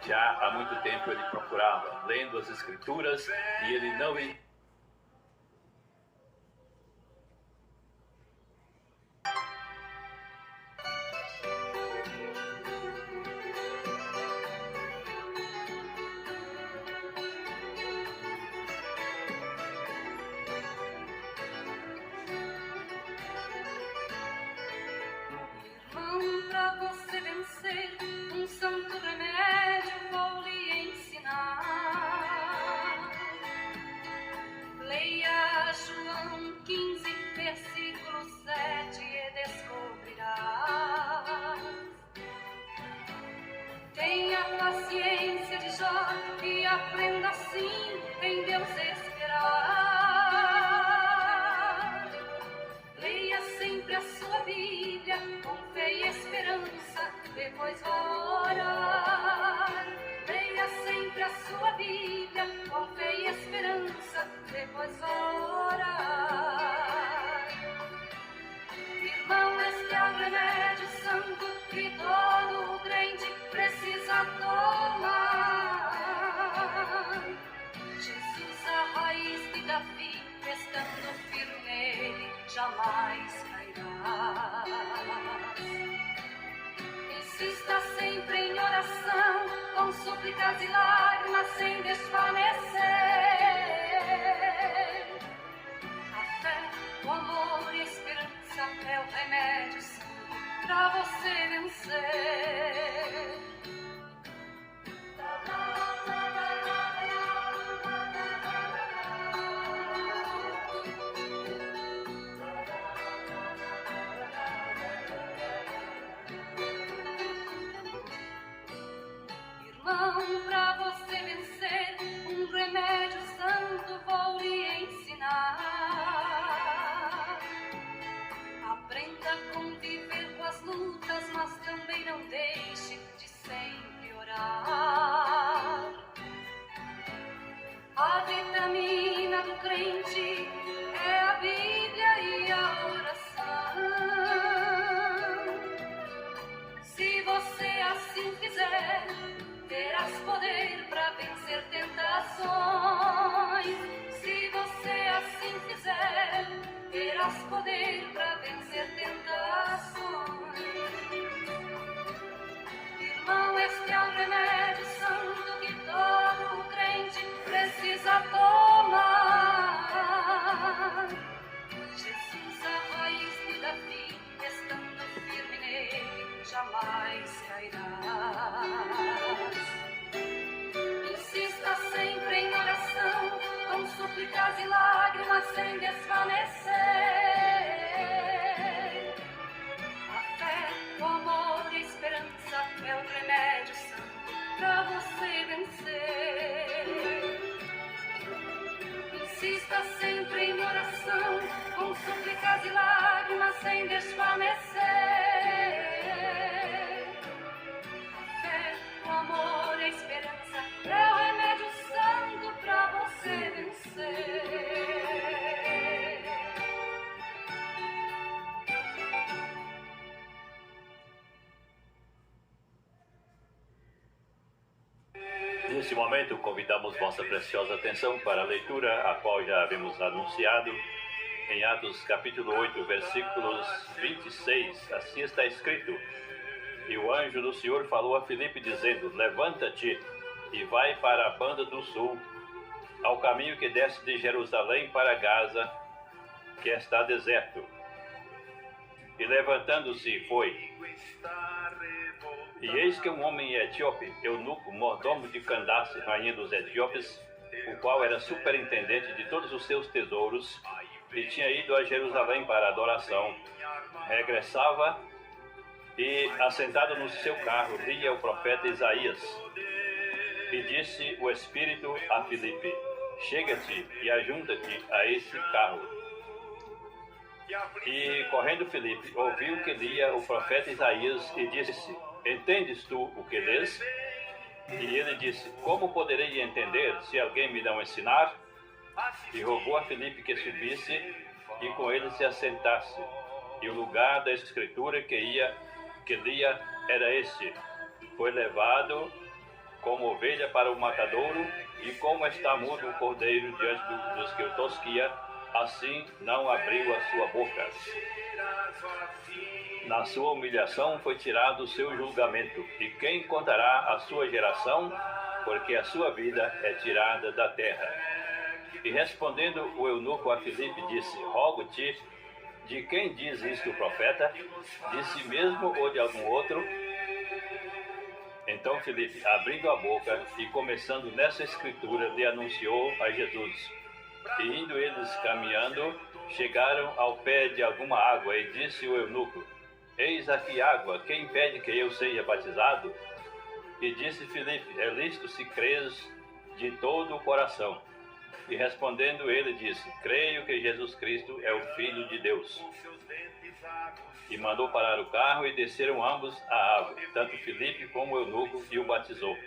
Já há muito tempo ele procurava, lendo as Escrituras, e ele não Pra você vencer, um santo remédio vou lhe ensinar. Leia João 15, versículo 7 e descobrirás. Tenha paciência de Jó e aprenda assim em Deus esperar. Leia sempre a sua Bíblia com fé e esperança, depois vá orar. Leia sempre a sua Bíblia com fé e esperança, depois vá orar. Irmão, este é o remédio santo que todo crente precisa tomar. Jesus, a raiz que dá vida, estando firme nele, jamais cairá. Insista sempre em oração, com súplicas e lágrimas, sem desfanecer. A fé, o amor e a esperança é o remédio pra você vencer. Pra você vencer, um remédio santo vou lhe ensinar. Aprenda a conviver com as lutas, mas também não deixe de sempre orar. A vitamina do crente é a Bíblia e a oração. Se você assim fizer, terás poder para vencer tentações. Se você assim fizer, terás poder para vencer tentações. Irmão, este é o remédio santo que todo crente precisa tomar. Jesus, a raiz de Davi, estando firme nele, jamais cairá. Insista sempre em oração, com súplicas e lágrimas, sem desfanecer. A fé, o amor e a esperança é o remédio santo pra você vencer. Insista sempre em oração, com súplicas e lágrimas, sem desfanecer. O amor e a esperança é o remédio santo pra você vencer. Neste momento, convidamos vossa preciosa atenção para a leitura, a qual já havemos anunciado, em Atos capítulo 8, versículos 26. Assim está escrito: E o anjo do Senhor falou a Filipe, dizendo: Levanta-te e vai para a banda do sul, ao caminho que desce de Jerusalém para Gaza, que está deserto. E levantando-se, foi. E eis que um homem etíope, eunuco, mordomo de Candace, rainha dos etíopes, o qual era superintendente de todos os seus tesouros, e tinha ido a Jerusalém para a adoração, regressava e, assentado no seu carro, lia o profeta Isaías. E disse o Espírito a Filipe: Chega-te e ajunta-te a esse carro. E, correndo Filipe, ouviu que lia o profeta Isaías e disse: Entendes tu o que lês? E ele disse: Como poderei entender se alguém me não ensinar? E rogou a Filipe que subisse e com ele se assentasse. E o lugar da escritura que lia era este: Foi levado como ovelha para o matadouro, e como está mudo o cordeiro diante dos que o tosquia, assim não abriu a sua boca. Na sua humilhação foi tirado o seu julgamento, e quem contará a sua geração? Porque a sua vida é tirada da terra. E respondendo o eunuco a Filipe, disse: rogo-te, de quem diz isto o profeta? De si mesmo ou de algum outro? Então Filipe, abrindo a boca e começando nessa escritura, lhe anunciou a Jesus. E indo eles caminhando, chegaram ao pé de alguma água, e disse o eunuco: eis aqui água, quem impede que eu seja batizado? E disse Filipe: é lícito se creres de todo o coração. E respondendo ele disse: creio que Jesus Cristo é o Filho de Deus. E mandou parar o carro, e desceram ambos à água, tanto Filipe como o eunuco, e o batizou.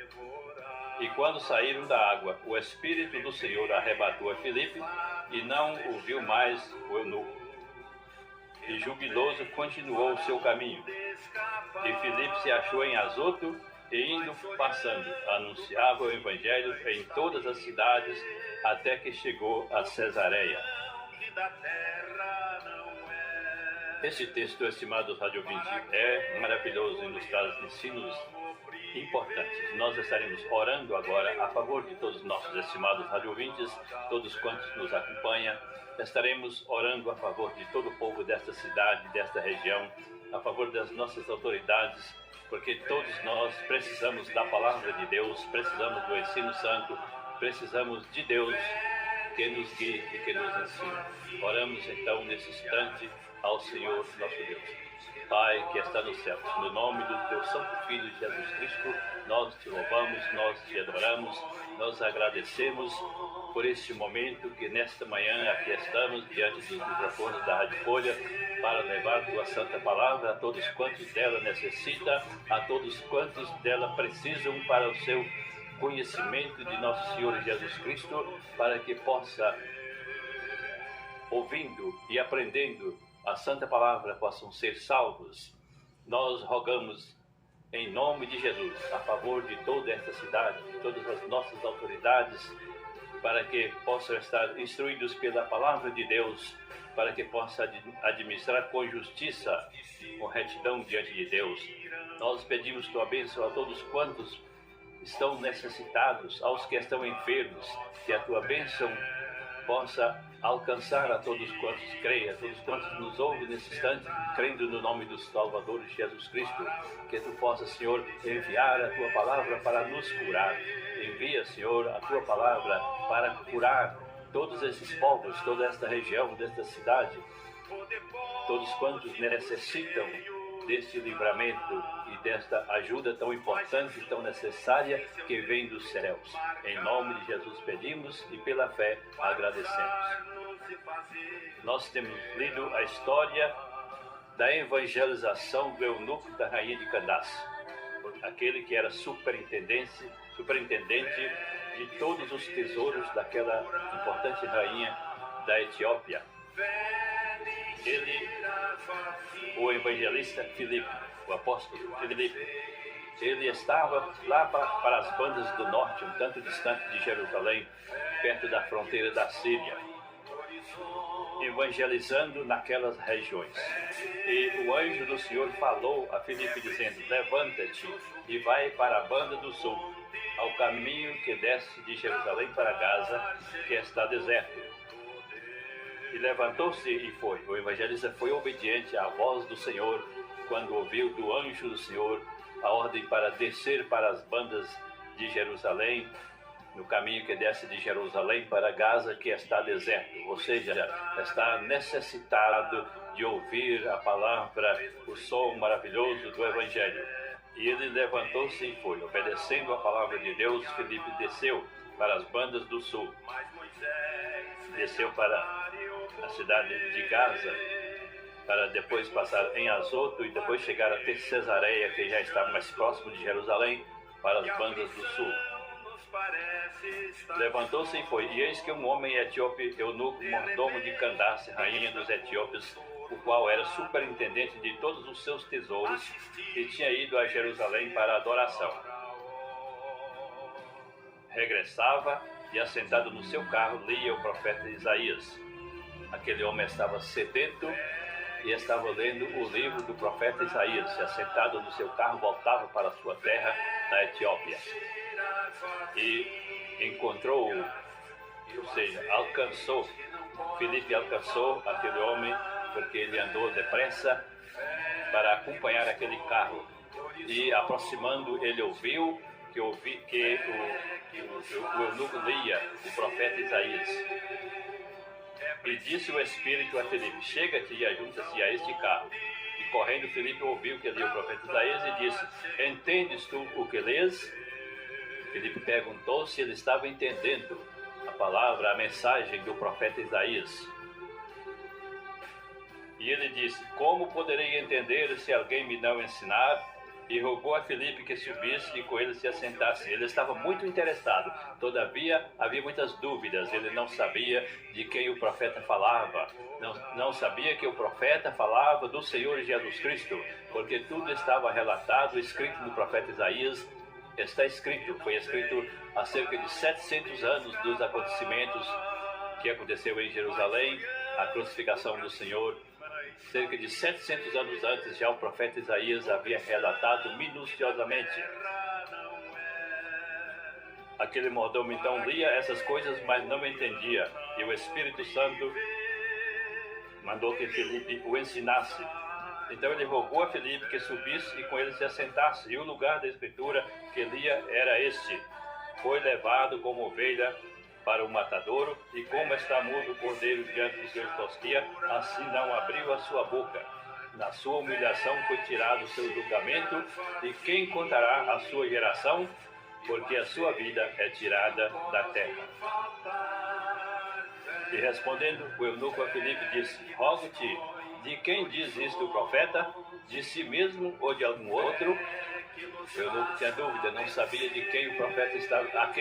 E quando saíram da água, o Espírito do Senhor arrebatou a Filipe, e não o viu mais o eunuco. E jubiloso continuou o seu caminho. E Filipe se achou em Azoto, e indo passando, anunciava o Evangelho em todas as cidades, até que chegou a Cesareia. Esse texto, estimados rádio ouvintes, é maravilhoso e nos traz ensinos importantes. Nós estaremos orando agora a favor de todos os nossos estimados rádio ouvintes, todos quantos nos acompanham. Estaremos orando a favor de todo o povo desta cidade, desta região, a favor das nossas autoridades, porque todos nós precisamos da palavra de Deus, precisamos do ensino santo, precisamos de Deus que nos guie e que nos ensine. Oramos então nesse instante ao Senhor nosso Deus. Pai que está nos céus, no nome do teu santo Filho Jesus Cristo, nós te louvamos, nós te adoramos, nós agradecemos por este momento que nesta manhã aqui estamos diante dos microfones da Rádio Folha para levar tua santa palavra a todos quantos dela necessitam, a todos quantos dela precisam para o seu conhecimento de nosso Senhor Jesus Cristo, para que possa, ouvindo e aprendendo a santa palavra, possam ser salvos. Nós rogamos em nome de Jesus a favor de toda esta cidade, de todas as nossas autoridades, para que possam estar instruídos pela palavra de Deus, para que possam administrar com justiça, com retidão diante de Deus. Nós pedimos tua bênção a todos quantos estão necessitados, aos que estão enfermos, que a tua bênção possa alcançar a todos quantos creem, a todos quantos nos ouvem nesse instante, crendo no nome do Salvador Jesus Cristo, que tu possas, Senhor, enviar a tua palavra para nos curar. Envia, Senhor, a tua palavra para curar todos esses povos, toda esta região, desta cidade, todos quantos necessitam deste livramento e desta ajuda tão importante, tão necessária, que vem dos céus. Em nome de Jesus pedimos e pela fé agradecemos. Nós temos lido a história da evangelização do eunuco da rainha de Candace, aquele que era superintendente de todos os tesouros daquela importante rainha da Etiópia. O evangelista Filipe, o apóstolo Filipe, ele estava lá para as bandas do norte, um tanto distante de Jerusalém, perto da fronteira da Síria, evangelizando naquelas regiões. E o anjo do Senhor falou a Filipe dizendo: levanta-te e vai para a banda do sul, ao caminho que desce de Jerusalém para Gaza, que está deserto. E levantou-se e foi. O evangelista foi obediente à voz do Senhor quando ouviu do anjo do Senhor a ordem para descer para as bandas de Jerusalém, no caminho que desce de Jerusalém para Gaza, que está deserto. Ou seja, está necessitado de ouvir a palavra, o som maravilhoso do Evangelho. E ele levantou-se e foi. Obedecendo a palavra de Deus, Filipe desceu para as bandas do sul. Desceu para a cidade de Gaza, para depois passar em Azoto e depois chegar até Cesareia, que já estava mais próximo de Jerusalém, para as bandas do sul. Levantou-se e foi. E eis que um homem etíope, eunuco, mordomo de Candace, rainha dos etíopes, o qual era superintendente de todos os seus tesouros, e tinha ido a Jerusalém para a adoração. regressava e, assentado no seu carro, lia o profeta Isaías. Aquele homem estava sedento e estava lendo o livro do profeta Isaías. E, assentado no seu carro, voltava para a sua terra, na Etiópia. E encontrou, ou seja, Filipe alcançou aquele homem porque ele andou depressa para acompanhar aquele carro. E, aproximando, ele ouviu que o eunuco lia o profeta Isaías. E disse o Espírito a Filipe: chega-te e ajunta-se a este carro. E correndo, Filipe ouviu que lia o profeta Isaías e disse: entendes tu o que lês? Filipe perguntou se ele estava entendendo a palavra, a mensagem do profeta Isaías. E ele disse: como poderei entender se alguém me não ensinar? E rogou a Filipe que subisse e com ele se assentasse. Ele estava muito interessado, todavia havia muitas dúvidas. Ele não sabia de quem o profeta falava, não sabia que o profeta falava do Senhor Jesus Cristo, porque tudo estava relatado, escrito no profeta Isaías. Foi escrito há cerca de 700 anos dos acontecimentos que aconteceu em Jerusalém, a crucificação do Senhor. Cerca de 700 anos antes, já o profeta Isaías havia relatado minuciosamente. Aquele mordomo então lia essas coisas, mas não entendia. E o Espírito Santo mandou que Filipe o ensinasse. Então ele rogou a Filipe que subisse e com ele se assentasse. E o lugar da escritura que lia era este: foi levado como ovelha para o matadouro, e como está mudo o cordeiro diante dos seus tosquia, assim não abriu a sua boca. Na sua humilhação foi tirado o seu julgamento, e quem contará a sua geração? Porque a sua vida é tirada da terra. E respondendo, o eunuco a Filipe disse: rogo-te, de quem diz isto o profeta? De si mesmo ou de algum outro? O eunuco tinha dúvida, não sabia a quem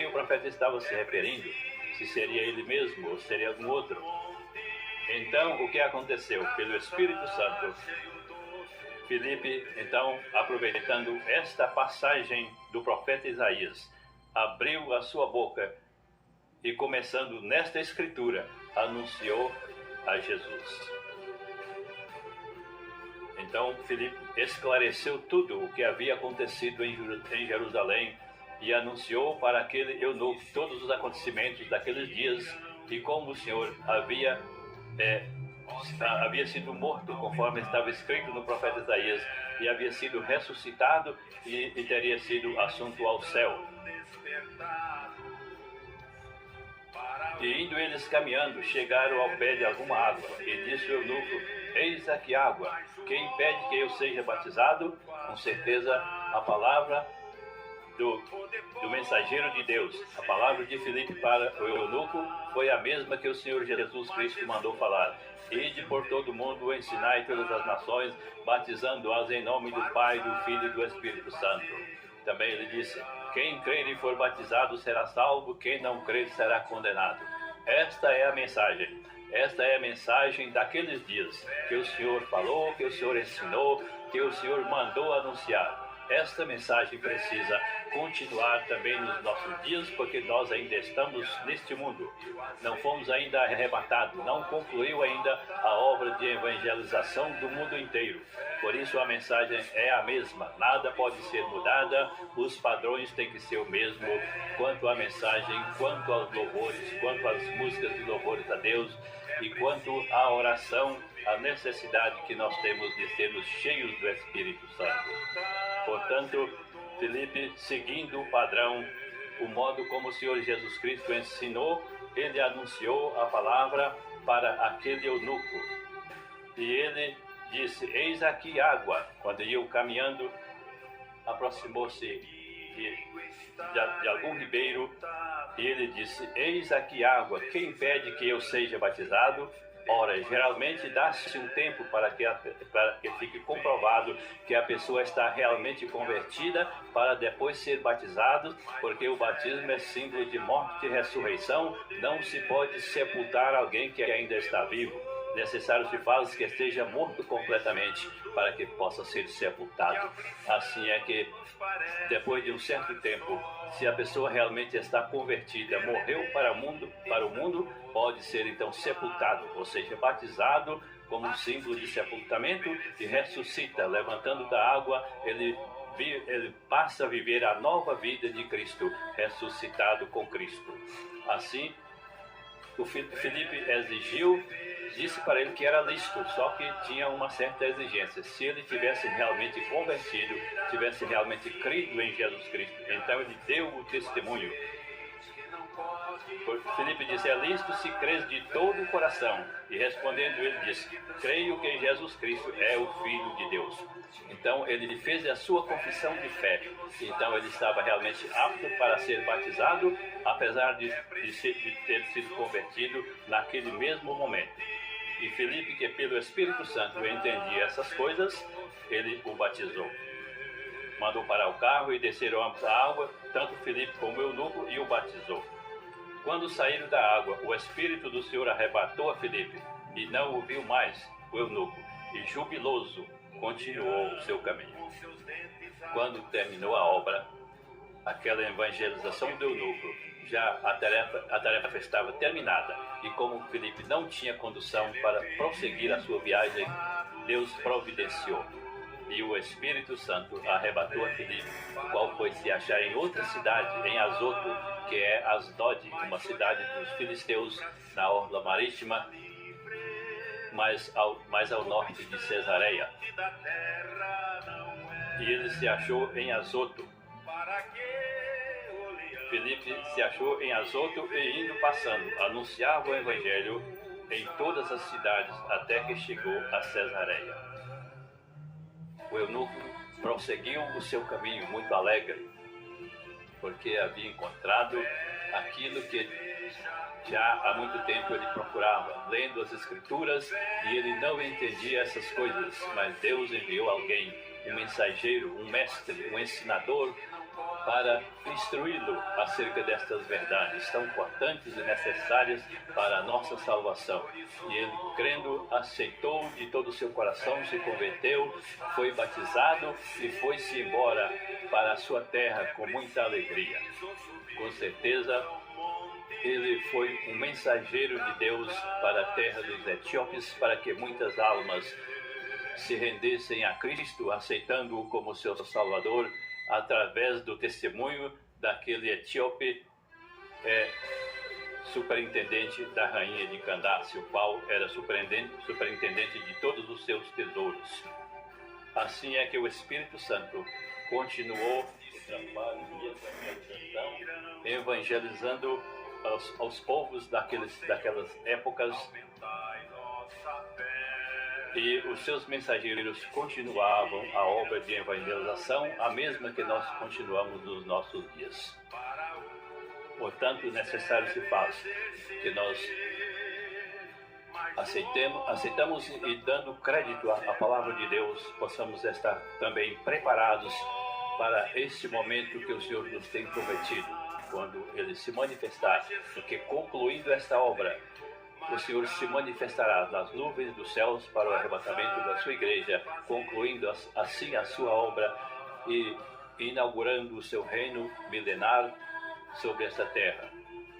o profeta estava se referindo, se seria ele mesmo ou seria algum outro. Então, o que aconteceu? Pelo Espírito Santo, Filipe, então, aproveitando esta passagem do profeta Isaías, abriu a sua boca e, começando nesta escritura, anunciou a Jesus. Então, Filipe esclareceu tudo o que havia acontecido em Jerusalém e anunciou para aquele eunuco todos os acontecimentos daqueles dias e como o Senhor havia sido morto, conforme estava escrito no profeta Isaías, e havia sido ressuscitado e teria sido assunto ao céu. E indo eles caminhando, chegaram ao pé de alguma água, e disse o eunuco: eis aqui água, quem impede que eu seja batizado? Com certeza a palavra do mensageiro de Deus, a palavra de Filipe para o eunuco foi a mesma que o Senhor Jesus Cristo mandou falar: ide por todo o mundo, ensinai todas as nações, batizando-as em nome do Pai, do Filho e do Espírito Santo. Também ele disse: quem crer e for batizado será salvo, quem não crer será condenado. Esta é a mensagem. Esta é a mensagem daqueles dias que o Senhor falou, que o Senhor ensinou, que o Senhor mandou anunciar. Esta mensagem precisa continuar também nos nossos dias, porque nós ainda estamos neste mundo. Não fomos ainda arrebatados, não concluiu ainda a obra de evangelização do mundo inteiro. Por isso a mensagem é a mesma, nada pode ser mudada, os padrões têm que ser o mesmo quanto à mensagem, quanto aos louvores, quanto às músicas de louvores a Deus e quanto à oração, a necessidade que nós temos de sermos cheios do Espírito Santo. Portanto, Filipe, seguindo o padrão, o modo como o Senhor Jesus Cristo ensinou, ele anunciou a palavra para aquele eunuco. E ele disse: eis aqui água. Quando iam caminhando, aproximou-se de algum ribeiro, e ele disse: eis aqui água, quem impede que eu seja batizado? Ora, geralmente dá-se um tempo para que fique comprovado que a pessoa está realmente convertida, para depois ser batizado, porque o batismo é símbolo de morte e ressurreição. Não se pode sepultar alguém que ainda está vivo. necessário se faz que esteja morto completamente para que possa ser sepultado. Assim é que, depois de um certo tempo, se a pessoa realmente está convertida, morreu para o mundo, pode ser então sepultado, ou seja, batizado como um símbolo de sepultamento, e ressuscita, levantando da água, ele passa a viver a nova vida de Cristo, ressuscitado com Cristo. Assim, o Filipe disse para ele que era lícito, só que tinha uma certa exigência. Se ele tivesse realmente convertido, tivesse realmente crido em Jesus Cristo, então ele deu o testemunho. Filipe disse: é lícito se crês de todo o coração. E respondendo ele disse: creio que em Jesus Cristo é o Filho de Deus. Então ele fez a sua confissão de fé. Então ele estava realmente apto para ser batizado, apesar de ter sido convertido naquele mesmo momento. E Filipe, que pelo Espírito Santo entendia essas coisas, ele o batizou. Mandou parar o carro e desceram ambos a água, tanto Filipe como o eunuco, e o batizou. Quando saíram da água, o Espírito do Senhor arrebatou a Filipe, e não o viu mais, o eunuco, e jubiloso continuou o seu caminho. Quando terminou a obra, aquela evangelização do eunuco, já a tarefa estava terminada, e como Filipe não tinha condução para prosseguir a sua viagem, Deus providenciou. E o Espírito Santo arrebatou a Filipe, o qual foi se achar em outra cidade, em Azoto, que é Asdod, uma cidade dos filisteus, na orla marítima, mais ao norte de Cesareia. E ele se achou em Azoto. Filipe se achou em Azoto e indo passando, anunciava o Evangelho em todas as cidades, até que chegou a Cesareia. O eunuco prosseguiu o seu caminho muito alegre, porque havia encontrado aquilo que já há muito tempo ele procurava, lendo as Escrituras, e ele não entendia essas coisas, mas Deus enviou alguém, um mensageiro, um mestre, um ensinador, para instruí-lo acerca destas verdades tão importantes e necessárias para a nossa salvação. E ele, crendo, aceitou de todo o seu coração, se converteu, foi batizado e foi-se embora para a sua terra com muita alegria. Com certeza, ele foi um mensageiro de Deus para a terra dos etíopes, para que muitas almas se rendessem a Cristo, aceitando-o como seu Salvador, através do testemunho daquele etíope superintendente da rainha de Candace, o qual era superintendente de todos os seus tesouros. Assim é que o Espírito Santo continuou o trabalho de evangelização, evangelizando aos povos daquelas épocas, e os seus mensageiros continuavam a obra de evangelização, a mesma que nós continuamos nos nossos dias. Portanto, necessário se faz que nós aceitamos e, dando crédito à palavra de Deus, possamos estar também preparados para este momento que o Senhor nos tem prometido, quando Ele se manifestar, porque concluindo esta obra, o Senhor se manifestará nas nuvens dos céus para o arrebatamento da sua igreja, concluindo assim a sua obra e inaugurando o seu reino milenar sobre esta terra.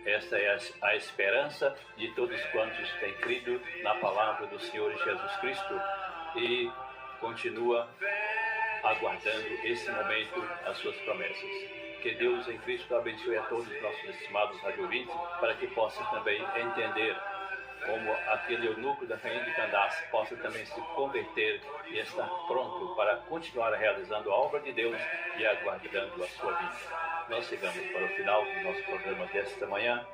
Esta é a esperança de todos quantos têm crido na palavra do Senhor Jesus Cristo e continua aguardando esse momento, as suas promessas. Que Deus em Cristo abençoe a todos os nossos estimados radiovintes, para que possam também entender como aquele eunuco da rainha de Candace possa também se converter e estar pronto para continuar realizando a obra de Deus e aguardando a sua vida. Nós chegamos para o final do nosso programa desta manhã.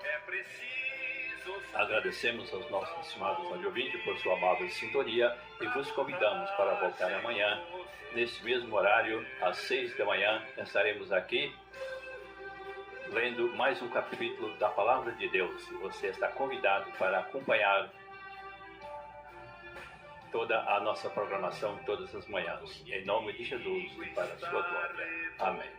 Agradecemos aos nossos estimados radiovintes por sua amável sintonia e vos convidamos para voltar amanhã, neste mesmo horário, às 6 da manhã, estaremos aqui lendo mais um capítulo da Palavra de Deus. Você está convidado para acompanhar toda a nossa programação todas as manhãs. Em nome de Jesus e para a sua glória. Amém.